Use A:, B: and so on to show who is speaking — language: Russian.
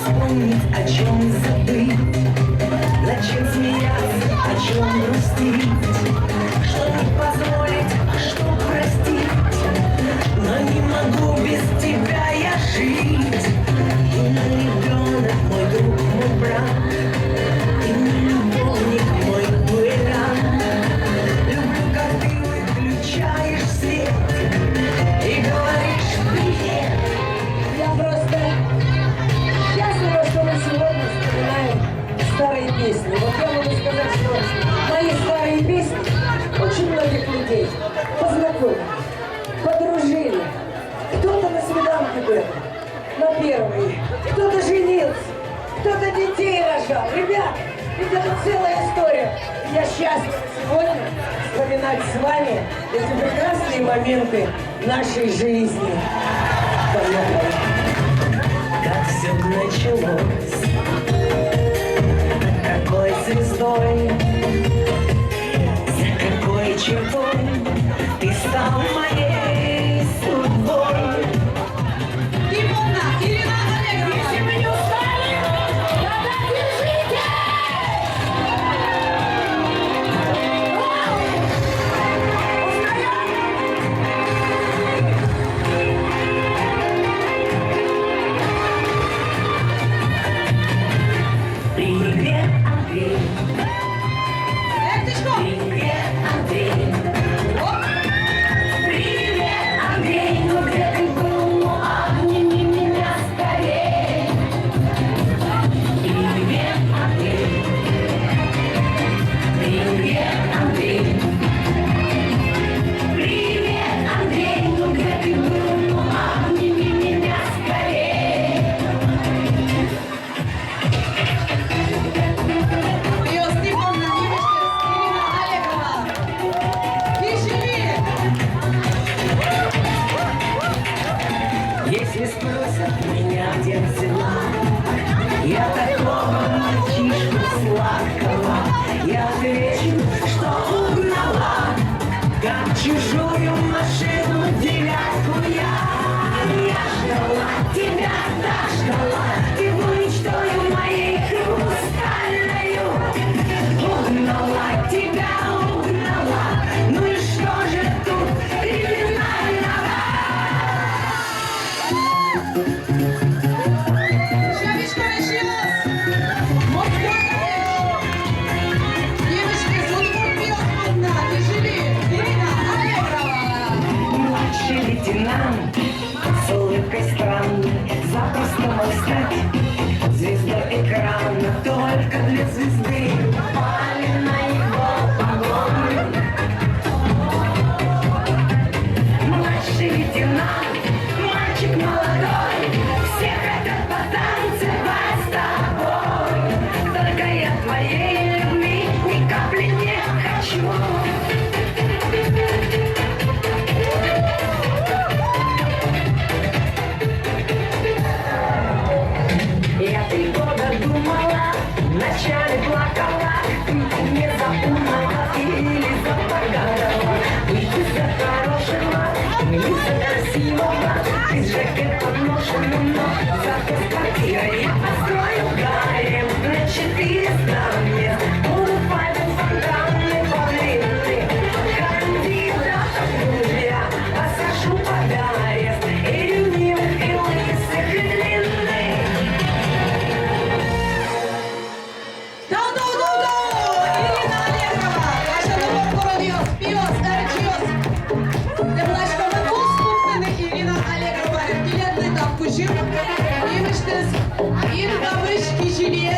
A: вспомнить, о чем забыть? Зачем смеяться, о чем грустить? Что не позволить, а что простить? Но не могу без тебя я жить. Ты мой ребенок, мой друг, мой брат. Ты мой любовник, мой дуэлянт. Люблю, как ты выключаешь свет и говоришь привет.
B: Я просто счастлива, что мы сегодня вспоминаем старые песни. Вот я могу сказать, что мои старые песни очень многих людей познакомили, подружили. Кто-то на свиданке был, на первый, кто-то женился, кто-то детей рожал. Ребят, ведь это целая история. Я счастлива сегодня вспоминать с вами эти прекрасные моменты нашей жизни. Поехали.
A: Как все началось, какой звездой, за какой чертой ты стал моей судьбой.
C: Ивонна, Ирина Аллегрова. Если вы не устали, тогда держите!
A: Привет, Андрей.
C: Эх ты что?
A: Привет, Андрей. Привет, Андрей. Ну где ты был? Ну обними меня скорее. Привет, Андрей. Привет, Андрей. Привет, Андрей. Ну где ты был? Ну обними меня скорее.
C: Пиос, Ивонна, Ивиштес, Ирина Аллегрова. Кишели!
A: Если спросят меня, где взяла я такого мальчишку сладкого, я отвечу, что угнала, как чужую машину девятку я ждала тебя, так ждала, ты будешь той моей хрустальною. Угнала тебя, угнала, ну и что же тут криминального?
C: Шавичка решилась! Москва, девочки, судьбу пьет одна. Кишели! Ирина Аллегрова.
A: Младший лейтенант с улыбкой странной запросто мог стать звездой экрана. Только для звезды попали на его погоны. Младший лейтенант, мальчик молодой, все хотят потанцевать с тобой. Только я твоей любви ни капли не хочу. Я 3 года думала, вначале плакала, не запомнила или запогадала. Выйти за хорошего, милиться красивого, из жакет подношенным, но зато с квартирой я построю гарем на 400 мест. Буду пальцем фонтанный подлинный, кандидатов друзья, посажу под арест, и ревнивых, и лысых, и длинных.
C: Irina Allegrova, Başarılı korunuyoruz. Piyos, Erçios. Deblajkova Kusput'tan Irina Allegrova. Biletli tapkıcım. Yemiştiz. İr Gabış kişiliğe